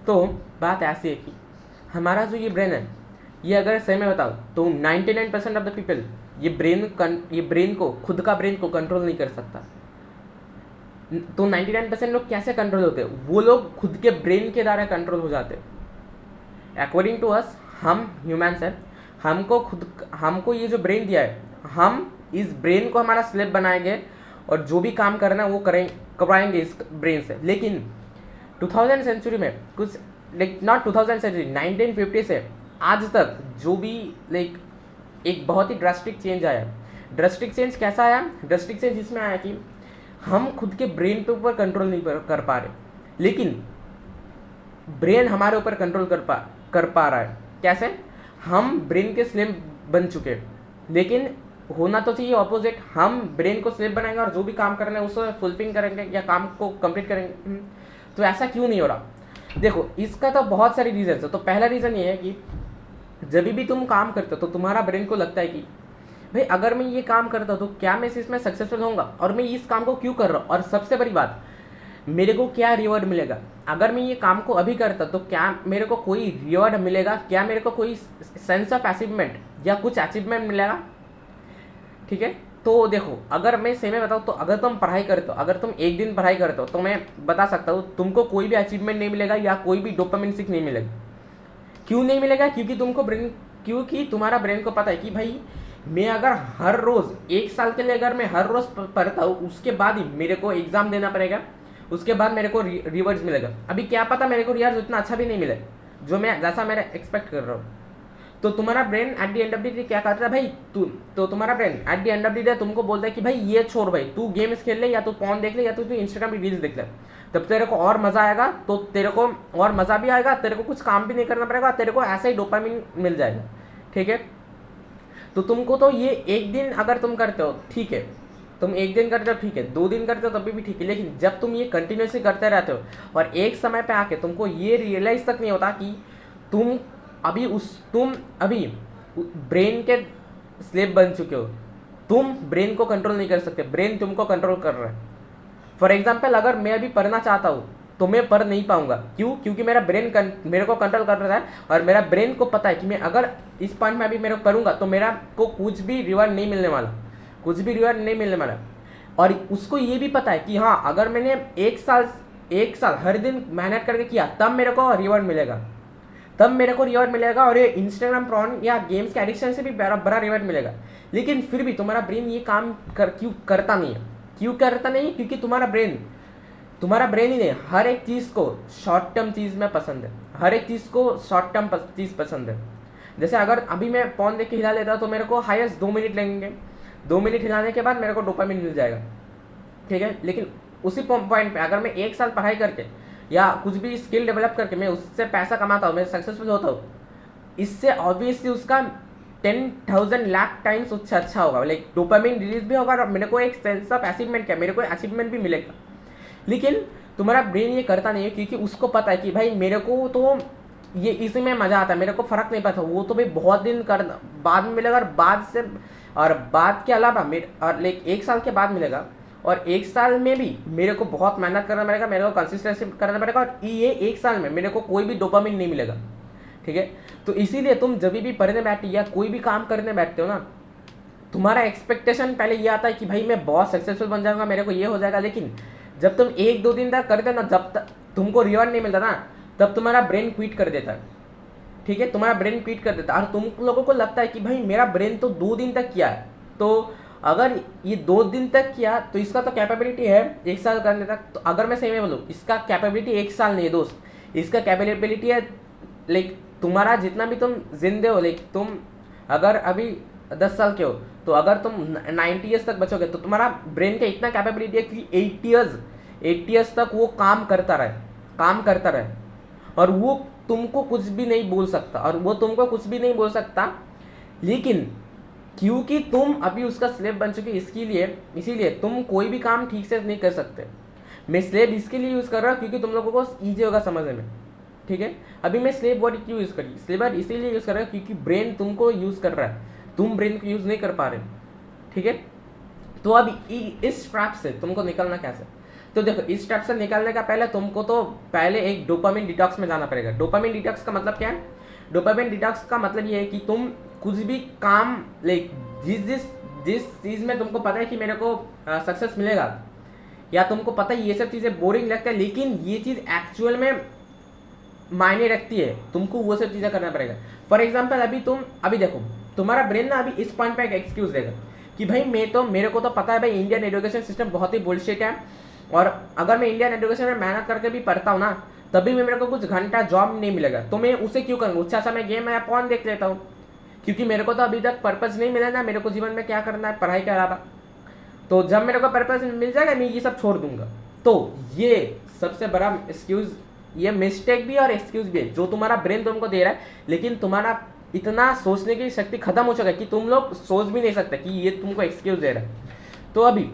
तो बात ऐसी है कि हमारा जो ये ब्रेन है, ये अगर सही में बताओ तो 99% ऑफ द पीपल ये ब्रेन को, खुद का ब्रेन को कंट्रोल नहीं कर सकता। तो 99% लोग कैसे कंट्रोल होते हैं? वो लोग खुद के ब्रेन के द्वारा कंट्रोल हो जाते हैं। अकॉर्डिंग टू अस, हम ह्यूमंस हैं, हमको ये जो ब्रेन दिया है, हम इस ब्रेन को हमारा स्लेव बनाएंगे और जो भी काम करना है वो करवाएंगे इस ब्रेन से। लेकिन 2000 सेंचुरी में कुछ नॉट 2000 सेंचुरी, 1950 से आज तक जो भी एक बहुत ही ड्रास्टिक चेंज आया। ड्रास्टिक चेंज कैसा आया? ड्रास्टिक चेंज इसमें आया कि हम खुद के ब्रेन पे ऊपर कंट्रोल नहीं कर पा रहे, लेकिन ब्रेन हमारे ऊपर कंट्रोल कर पा रहा है। कैसे? हम ब्रेन के स्लेव बन चुके, लेकिन होना तो चाहिए ऑपोजिट। हम ब्रेन को स्लेव बनाएंगे और जो भी काम करना है उसको फुलफिल करेंगे या काम को कंप्लीट करेंगे। तो ऐसा क्यों नहीं हो रहा? देखो, इसका तो बहुत सारी रीजन है। तो पहला रीज़न ये है कि जब भी तुम काम करते हो तो तुम्हारा ब्रेन को लगता है कि भाई अगर मैं ये काम करता हूँ तो क्या मैं इसमें सक्सेसफुल होऊंगा, और मैं इस काम को क्यों कर रहा हूँ, और सबसे बड़ी बात, मेरे को क्या रिवॉर्ड मिलेगा। अगर मैं ये काम को अभी करता तो क्या मेरे को कोई रिवॉर्ड मिलेगा, क्या मेरे को कोई सेंस ऑफ अचीवमेंट या कुछ अचीवमेंट मिलेगा। ठीक है, तो देखो, अगर मैं सही में बताऊँ तो अगर तुम पढ़ाई करते हो, अगर तुम एक दिन पढ़ाई करते हो तो मैं बता सकता हूँ तुमको कोई भी अचीवमेंट नहीं मिलेगा या कोई भी डोपामिन किक नहीं मिलेगा। क्यों नहीं मिलेगा? क्योंकि तुम्हारा ब्रेन को पता है कि भाई मैं अगर हर रोज़ 1 साल के लिए अगर मैं हर रोज़ पढ़ता हूँ, उसके बाद ही मेरे को एग्ज़ाम देना पड़ेगा, उसके बाद मेरे को रिवर्स मिलेगा। अभी क्या पता मेरे को रिवर्स उतना अच्छा भी नहीं मिले जो मैं जैसा मैं एक्सपेक्ट कर रहा हूँ। तो तुम्हारा brain at the end of the day क्या करता है भाई, तुम्हारा brain at the end of the day तुमको बोलता है कि भाई ये छोड़ भाई, तू गेम्स खेल ले, या तू पॉन देख ले, या तू इंस्टाग्राम की रील्स देख ले, तब तेरे को और मज़ा आएगा। तो तेरे को और मज़ा भी आएगा, तेरे को कुछ काम भी नहीं करना पड़ेगा, तेरे को ऐसा ही डोपामिन मिल जाएगा। ठीक है, तो तुमको तो ये एक दिन अगर तुम करते हो ठीक है, तुम एक दिन करते हो ठीक है, 2 दिन करते हो तभी भी ठीक है, लेकिन जब तुम ये कंटिन्यूसली करते रहते हो और एक समय पे आके तुमको ये रियलाइज तक नहीं होता कि तुम अभी ब्रेन के स्लेव बन चुके हो, तुम ब्रेन को कंट्रोल नहीं कर सकते, ब्रेन तुमको कंट्रोल कर रहा है। फॉर एग्जाम्पल, अगर मैं अभी पढ़ना चाहता हूँ तो मैं पढ़ नहीं पाऊंगा। क्यों? क्योंकि मेरा ब्रेन मेरे को कंट्रोल कर रहा है, और मेरा ब्रेन को पता है कि मैं अगर इस पॉइंट में अभी मेरे को पढ़ूंगा तो मेरा को कुछ भी रिवॉर्ड नहीं मिलने वाला, और उसको ये भी पता है कि हाँ, अगर मैंने एक साल हर दिन मेहनत करके किया तब मेरे को रिवॉर्ड मिलेगा, और ये इंस्टाग्राम प्रॉन या गेम्स के एडिक्शन से भी बड़ा रिवॉर्ड मिलेगा। लेकिन फिर भी तुम्हारा ब्रेन ये काम क्यों करता नहीं है? क्योंकि तुम्हारा ब्रेन ही नहीं, हर एक चीज़ को शॉर्ट टर्म चीज़ में पसंद है। जैसे अगर अभी मैं पॉन देख के हिला लेता तो मेरे को हाईएस्ट 2 मिनट लगेंगे, 2 मिनट हिलाने के बाद मेरे को डोपामिन मिल जाएगा। ठीक है, लेकिन उसी पॉइंट पे अगर मैं 1 साल पढ़ाई करके या कुछ भी स्किल डेवलप करके मैं उससे पैसा कमाता हूँ, मैं सक्सेसफुल होता हूँ, इससे ऑब्वियसली उसका 10,000 लाख टाइम्स उससे अच्छा होगा, लाइक डोपामिन रिलीज भी होगा और मेरे को एक सेंस ऑफ अचीवमेंट मेरे को अचीवमेंट भी मिलेगा। लेकिन तुम्हारा ब्रेन ये करता नहीं है, क्योंकि उसको पता है कि भाई मेरे को तो ये इसी में मज़ा आता है, मेरे को फ़र्क नहीं पड़ता, वो तो भाई बहुत दिन बाद में मिलेगा, और बाद के अलावा और 1 साल के बाद मिलेगा, और 1 साल में भी मेरे को बहुत मेहनत करना पड़ेगा, मेरे को कंसिस्टेंसी करना पड़ेगा, और ये 1 साल में मेरे को कोई भी डोपामिन नहीं मिलेगा। ठीक है, तो इसीलिए तुम जब भी पढ़ने बैठते या कोई भी काम करने बैठते हो ना, तुम्हारा एक्सपेक्टेशन पहले ये आता है कि भाई मैं बहुत सक्सेसफुल बन जाऊंगा, मेरे को ये हो जाएगा। लेकिन जब तुम 1-2 दिन तक करते हो ना, जब तक तुमको रिवॉर्ड नहीं मिलता ना, तब तुम्हारा ब्रेन क्विट कर देता है। ठीक है, तुम्हारा ब्रेन क्विट कर देता है, और तुम लोगों को लगता है कि भाई मेरा ब्रेन तो 2 दिन तक किया है, तो अगर ये 2 दिन तक किया तो इसका तो कैपेबिलिटी है 1 साल करने तक। तो अगर मैं सही में बोलूँ, इसका कैपेबिलिटी 1 साल नहीं है दोस्त, इसका कैपेबिलिटी है लाइक तुम्हारा जितना भी तुम जिंदे हो, लाइक तुम अगर अभी 10 साल के हो तो अगर तुम 90 ईयर्स तक बचोगे तो तुम्हारा ब्रेन का इतना कैपेबिलिटी है कि 80 ईयर्स तक वो काम करता रहे, और वो तुमको कुछ भी नहीं बोल सकता, लेकिन क्योंकि तुम अभी उसका स्लेव बन चुके, इसीलिए तुम कोई भी काम ठीक से नहीं कर सकते। मैं स्लेव इसके लिए यूज़ कर रहा हूँ क्योंकि तुम लोगों को ईजी होगा समझने में। ठीक है, अभी मैं स्लेव वर्ड क्यों यूज़ करी, स्लेव वर्ड इसीलिए यूज़ कर रहा हूँ क्योंकि ब्रेन तुमको यूज़ कर रहा है, तुम ब्रेन को यूज़ नहीं कर पा रहे। ठीक है, तो अब इस ट्रैप से तुमको निकलना कैसे? तो देखो इस स्टेप से निकलने का पहले तुमको तो पहले एक डोपामिन डिटॉक्स में जाना पड़ेगा। डोपामिन डिटॉक्स का मतलब क्या है? डोपामिन डिटॉक्स का मतलब ये है कि तुम कुछ भी काम लाइक जिस चीज़ में तुमको पता है कि मेरे को सक्सेस मिलेगा, या तुमको पता है ये सब चीज़ें बोरिंग लगता है लेकिन ये चीज़ एक्चुअल में मायने रखती है, तुमको वो सब चीज़ें करना पड़ेगा। फॉर एग्जाम्पल अभी देखो तुम्हारा ब्रेन ना अभी इस पॉइंट पे एक एक्सक्यूज देगा कि भाई मेरे को तो पता है भाई इंडियन एजुकेशन सिस्टम बहुत ही बुलशिट है, और अगर मैं इंडियन एजुकेशन में मेहनत करके भी पढ़ता हूँ ना तभी भी मेरे को कुछ घंटा जॉब नहीं मिलेगा, तो मैं उसे क्यों करूँगा? उससे अच्छा मैं गेम या पॉन देख लेता हूँ, क्योंकि मेरे को तो अभी तक पर्पज़ नहीं मिला ना मेरे को जीवन में क्या करना है पढ़ाई के अलावा। तो जब मेरे को पर्पज़ मिल जाएगा मैं ये सब छोड़ दूंगा। तो ये सबसे बड़ा एक्सक्यूज़, ये मिस्टेक भी और एक्सक्यूज़ भी है जो तुम्हारा ब्रेन तुमको दे रहा है, लेकिन तुम्हारा इतना सोचने की शक्ति खत्म हो चुका है कि तुम लोग सोच भी नहीं सकते कि ये तुमको एक्सक्यूज़ दे रहा है। तो अभी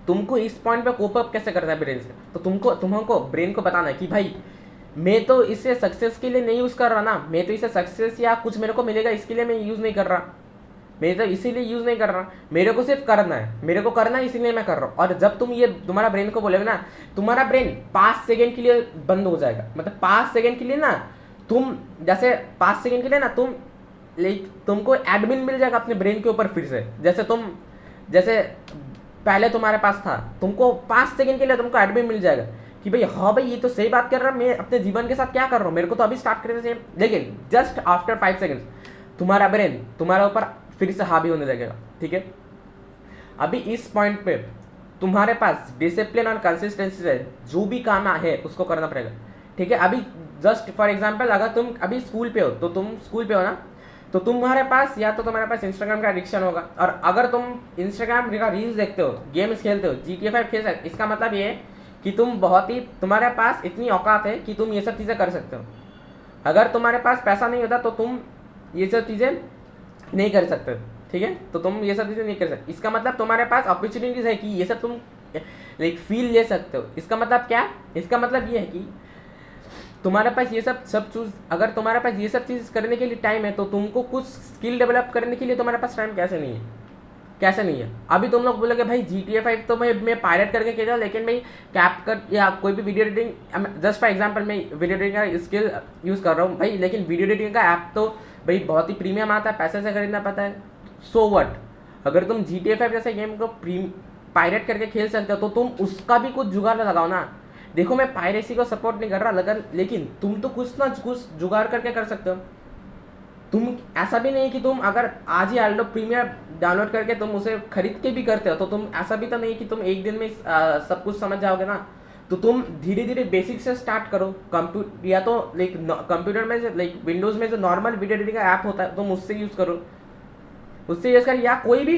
तुमको इस पॉइंट पे कोप अप कैसे करना है ब्रेन से, तो तुमको ब्रेन को बताना है कि भाई मैं तो इसे सक्सेस के लिए नहीं यूज़ कर रहा ना, मैं तो इसे सक्सेस या कुछ मेरे को मिलेगा इसके लिए मैं यूज़ नहीं कर रहा, मैं तो इसीलिए यूज़ नहीं कर रहा, मेरे को सिर्फ करना है, मेरे को करना है इसीलिए मैं कर रहा हूँ। और जब तुम ये तुम्हारा ब्रेन को बोलोगे ना, तुम्हारा ब्रेन 5 सेकेंड के लिए बंद हो जाएगा। मतलब 5 सेकेंड के लिए ना तुम जैसे 5 सेकेंड के लिए ना तुमको एडमिन मिल जाएगा अपने ब्रेन के ऊपर फिर से, जैसे पहले तुम्हारे पास था, तुमको 5 सेकेंड के लिए तुमको एडमिन मिल जाएगा कि भाई हाँ भाई ये तो सही बात कर रहा है, मैं अपने जीवन के साथ क्या कर रहा हूँ, मेरे को तो अभी स्टार्ट करने से। लेकिन जस्ट आफ्टर 5 सेकेंड्स तुम्हारा ब्रेन तुम्हारे ऊपर फिर से हावी होने लगेगा। ठीक है, अभी इस पॉइंट पे तुम्हारे पास डिसिप्लिन और कंसिस्टेंसी है, जो भी काम है उसको करना पड़ेगा। ठीक है, अभी जस्ट फॉर एग्जांपल अगर तुम अभी स्कूल पे हो तो तुम स्कूल पे हो ना, तो तुम्हारे पास या तो तुम्हारे पास इंस्टाग्राम का एडिक्शन होगा, और अगर तुम इंस्टाग्राम का रील्स देखते हो, गेम्स खेलते हो, GTA 5 खेल सकते, इसका मतलब ये है कि तुम्हारे पास इतनी औकात है कि तुम ये सब चीज़ें कर सकते हो। अगर तुम्हारे पास पैसा नहीं होता तो तुम ये सब चीज़ें नहीं कर सकते। ठीक है, तो तुम ये सब चीज़ें नहीं कर सकते, इसका मतलब तुम्हारे पास अपॉर्चुनिटीज़ है कि ये सब तुम फील ले सकते हो। इसका मतलब क्या? इसका मतलब ये है कि तुम्हारे पास ये सब चीज़, अगर तुम्हारे पास ये सब चीज़ करने के लिए टाइम है तो तुमको कुछ स्किल डेवलप करने के लिए तुम्हारे पास टाइम कैसे नहीं है? अभी तुम लोग बोलोगे भाई GTA 5 तो मैं पायरेट करके खेला, लेकिन मैं कैपकट या कोई भी video editing, just for example मैं वीडियो एडिटिंग का स्किल यूज़ कर रहा हूँ भाई, लेकिन वीडियो एडिटिंग का ऐप तो भाई बहुत ही प्रीमियम आता है, पैसे से खरीदना पड़ता है। सो व्हाट, अगर तुम GTA 5 जैसे गेम को पायरेट करके खेल सकते हो तो तुम उसका भी कुछ जुगाड़ लगाओ ना। देखो मैं पायरेसी को सपोर्ट नहीं कर रहा, लेकिन तुम तो कुछ ना कुछ जुगाड़ करके कर सकते हो। तुम ऐसा भी नहीं कि तुम अगर आज ही आल्डो प्रीमियर डाउनलोड करके तुम उसे खरीद के भी करते हो, तो तुम ऐसा भी तो नहीं कि तुम एक दिन में सब कुछ समझ जाओगे ना। तो तुम धीरे धीरे बेसिक से स्टार्ट करो। या तो कंप्यूटर में विंडोज़ में जो नॉर्मल वीडियो एडिटिंग का ऐप होता है तुम उससे यूज़ करो, या कोई भी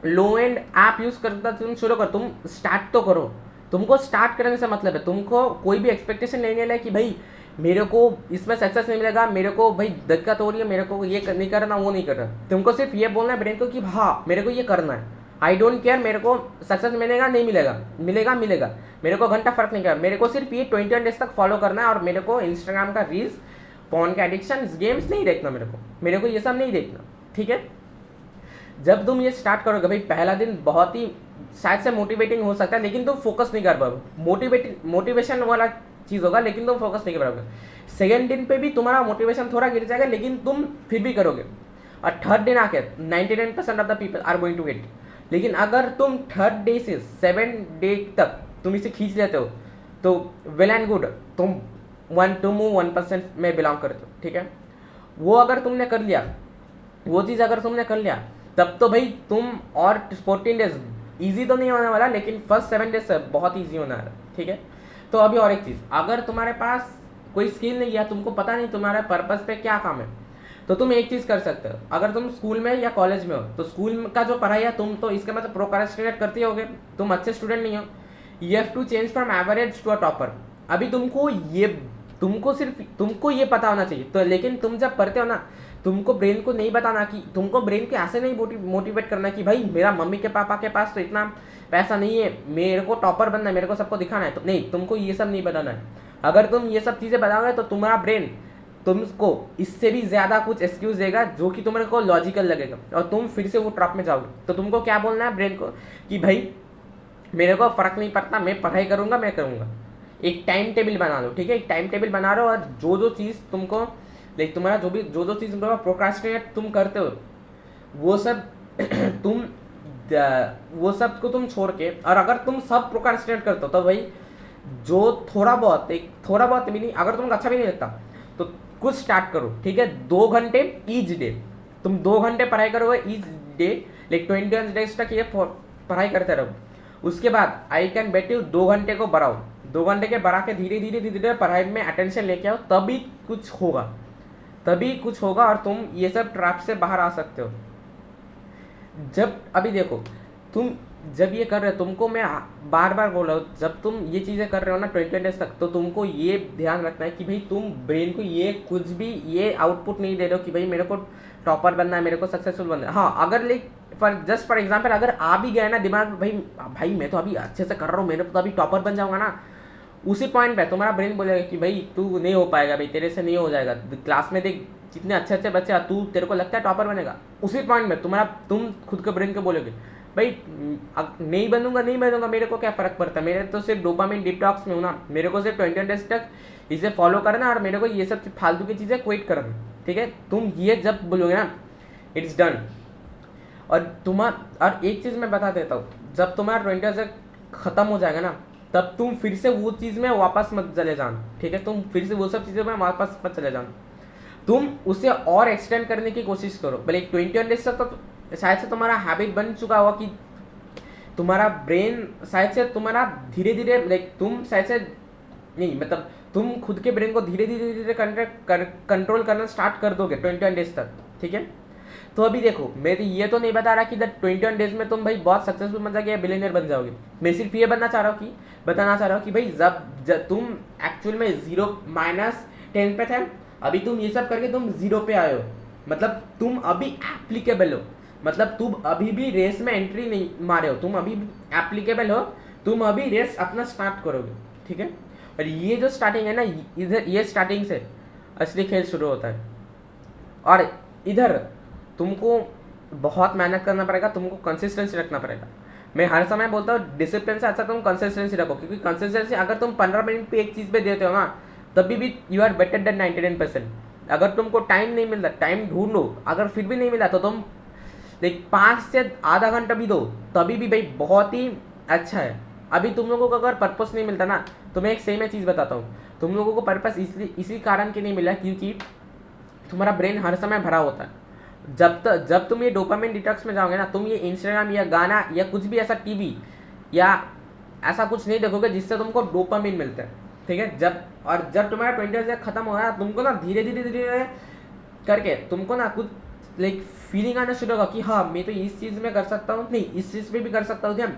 लो एंड ऐप यूज़ करता तुम शुरू करो, तुम स्टार्ट तो करो। तुमको स्टार्ट करने से मतलब है, तुमको कोई भी एक्सपेक्टेशन नहीं लेना है कि भाई मेरे को इसमें सक्सेस नहीं मिलेगा, मेरे को भाई दिक्कत हो रही है, मेरे को ये नहीं करना, वो नहीं करना। तुमको सिर्फ ये बोलना है ब्रेन को कि हाँ मेरे को ये करना है, आई डोंट केयर मेरे को सक्सेस मिलेगा नहीं मिलेगा, मेरे को घंटा फर्क नहीं कर, मेरे को सिर्फ ये 21 डेज तक फॉलो करना है, और मेरे को इंस्टाग्राम का रील्स, फोन का एडिक्शन, गेम्स नहीं देखना, मेरे को ये सब नहीं देखना। ठीक है, जब तुम ये स्टार्ट करोगे भाई पहला दिन बहुत ही शायद से मोटिवेटिंग हो सकता है, लेकिन तुम फोकस नहीं कर पाओगे। मोटिवेशन वाला चीज़ होगा लेकिन तुम फोकस नहीं कर पाओगे। सेकेंड दिन पे भी तुम्हारा मोटिवेशन थोड़ा गिर जाएगा, लेकिन तुम फिर भी करोगे। और थर्ड दिन आके 99% of the people are going to it. लेकिन अगर तुम थर्ड डे से 7 डे तक तुम इसे खींच लेते हो तो वेल एंड गुड, तुम 1% में बिलोंग करते हो। ठीक है, वो अगर तुमने कर लिया, वो चीज़ अगर तुमने कर लिया, तब तो भाई तुम और 14 डेज ईजी तो नहीं होने वाला, लेकिन फर्स्ट 7 डेज से बहुत ईजी होने वाला। ठीक है, तो अभी और एक चीज़, अगर तुम्हारे पास कोई स्किल नहीं है, तुमको पता नहीं तुम्हारे पर्पस पे क्या काम है, तो तुम एक चीज़ कर सकते हो। अगर तुम स्कूल में या कॉलेज में हो तो स्कूल का जो पढ़ाई है तुम तो इसके मतलब प्रोक्रास्टिनेट करते होगे, तुम अच्छे स्टूडेंट नहीं हो। You have to change from average to a topper. अभी तुमको ये पता होना चाहिए। तो लेकिन तुम जब पढ़ते हो ना, तुमको ब्रेन को नहीं बताना कि, तुमको ब्रेन को ऐसे नहीं मोटिवेट करना कि भाई मेरा मम्मी के पापा के पास तो इतना पैसा नहीं है, मेरे को टॉपर बनना है, मेरे को सबको दिखाना है। तो नहीं, तुमको ये सब नहीं बताना है। अगर तुम ये सब चीज़ें बताओगे तो तुम्हारा ब्रेन तुमको इससे भी ज़्यादा कुछ एक्सक्यूज़ देगा जो कि तुम्हारे को लॉजिकल लगेगा, और तुम फिर से वो ट्रैप में जाओगे। तो तुमको क्या बोलना है ब्रेन को कि भाई मेरे को फ़र्क नहीं पड़ता, मैं पढ़ाई करूँगा, मैं करूँगा। एक टाइम टेबल बना लो, ठीक है, एक टाइम टेबल बना लो, और जो जो चीज़ तुमको लाइक तुम्हारा जो जो चीज़ प्रोक्रास्टिनेट तुम करते हो वो सब तुम वो सब को तुम छोड़ के, और अगर तुम सब प्रोक्रास्टिनेट करते हो तो भाई जो थोड़ा बहुत भी नहीं, अगर तुमको अच्छा भी नहीं लगता तो कुछ स्टार्ट करो, ठीक है। 2 घंटे ईच डे, तुम 2 घंटे पढ़ाई करोगे ईच डे, लाइक 21 डेज तक ये पढ़ाई करते रहो। उसके बाद आई कैन बेट यू 2 घंटे को बढ़ाओ, 2 घंटे के बढ़ा के धीरे धीरे धीरे धीरे पढ़ाई में अटेंशन लेके आओ, तभी कुछ होगा और तुम ये सब ट्रैप से बाहर आ सकते हो। जब अभी देखो तुम जब ये कर रहे हो, तुमको मैं बार बार बोल रहा हूँ, जब तुम ये चीज़ें कर रहे हो ना 20 डेज तक, तो तुमको ये ध्यान रखना है कि भाई तुम ब्रेन को ये कुछ भी ये आउटपुट नहीं दे रहे हो कि भाई मेरे को टॉपर बनना है, मेरे को सक्सेसफुल बनना है। हाँ, अगर लाइक फॉर एग्जाम्पल अगर आ भी गया ना दिमाग में, भाई मैं तो अभी अच्छे से कर रहा हूँ, मेरे तो अभी टॉपर बन जाऊंगा ना, उसी पॉइंट पे तुम्हारा ब्रेन बोलेगा कि भाई तू नहीं हो पाएगा, भाई तेरे से नहीं हो जाएगा, क्लास में देख जितने अच्छे अच्छे बच्चे, तू तेरे को लगता है टॉपर बनेगा। उसी पॉइंट में तुम खुद के ब्रेन को बोलोगे भाई नहीं बनूंगा, मेरे को क्या फ़र्क पड़ता है, मेरे तो सिर्फ डोपामिन डिटॉक्स में हूँ ना, मेरे को सिर्फ 20 डेज तक इसे फॉलो करना और मेरे को ये सब फालतू की चीज़ें क्विट करना, ठीक है। तुम ये जब बोलोगे ना इट्स डन, और एक चीज़ मैं बता देता हूँ, जब तुम्हारा 20 डेज ख़त्म हो जाएगा ना, तब तुम फिर से वो चीज़ में वापस मत चले जाना, ठीक है। तुम फिर से वो सब चीज़ों में वापस मत चले जाना, तुम उसे और एक्सटेंड करने की कोशिश करो। भले 21 डेज तक तो शायद से तुम्हारा हैबिट बन चुका होगा कि तुम्हारा ब्रेन शायद से तुम्हारा धीरे धीरे लाइक तुम शायद से नहीं, मतलब तुम खुद के ब्रेन को धीरे धीरे धीरे कंट्रोल करना स्टार्ट कर दोगे 21 डेज तक, ठीक है। तो अभी देखो, मैं तो ये तो नहीं बता रहा कि 21 डेज में तुम भाई बहुत सक्सेसफुल बन जाओगे या बिलियनर बन जाओगे। मैं सिर्फ ये बताना चाह रहा हूँ कि भाई जब तुम एक्चुअल में 0-10 पे थे, अभी तुम ये सब करके तुम 0 पे आए हो, मतलब तुम अभी एप्लीकेबल हो, मतलब तुम अभी भी रेस में एंट्री नहीं मारे हो, तुम अभी एप्लीकेबल हो, तुम अभी रेस अपना स्टार्ट करोगे, ठीक है। और ये जो स्टार्टिंग है ना, इधर ये स्टार्टिंग से असली खेल शुरू होता है, और इधर तुमको बहुत मेहनत करना पड़ेगा, तुमको कंसिस्टेंसी रखना पड़ेगा। मैं हर समय बोलता हूँ डिसिप्लिन से अच्छा तुम कंसिस्टेंसी रखो, क्योंकि कंसिस्टेंसी अगर तुम 15 मिनट पे एक चीज़ पे देते हो ना, तभी भी यू आर बेटर देन 99%। अगर तुमको टाइम नहीं मिलता, टाइम ढूंढो, अगर फिर भी नहीं मिला तो तुम लाइक 5 से आधा घंटा भी दो, तभी भी भाई बहुत ही अच्छा है। अभी तुम लोगों को अगर पर्पस नहीं मिलता ना, तो मैं एक सही में चीज़ बताता हूँ, तुम लोगों को पर्पस इसी कारण के नहीं मिला क्योंकि तुम्हारा ब्रेन हर समय भरा होता है। जब तुम ये डोपामिन डिटॉक्स में जाओगे ना, तुम ये इंस्टाग्राम या गाना या कुछ भी ऐसा टीवी या ऐसा कुछ नहीं देखोगे जिससे तुमको डोपामिन मिलता है, ठीक है। जब तुम्हारा 20 डेज खत्म हो गया, तुमको ना धीरे धीरे करके तुमको ना कुछ लाइक फीलिंग आना शुरू होगा कि हाँ मैं तो इस चीज़ में कर सकता हूँ, नहीं इस चीज़ में भी कर सकता हूँ ध्यान।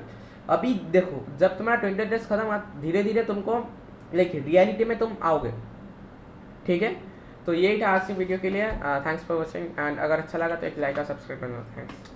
अभी देखो, जब तुम्हारा 20 डेज खत्म हुआ, धीरे धीरे तुमको लाइक रियलिटी में तुम आओगे, ठीक है। तो यही था आज की वीडियो के लिए। थैंक्स फॉर वॉचिंग, एंड अगर अच्छा लगा तो एक लाइक और सब्सक्राइब करना। थैंक्स।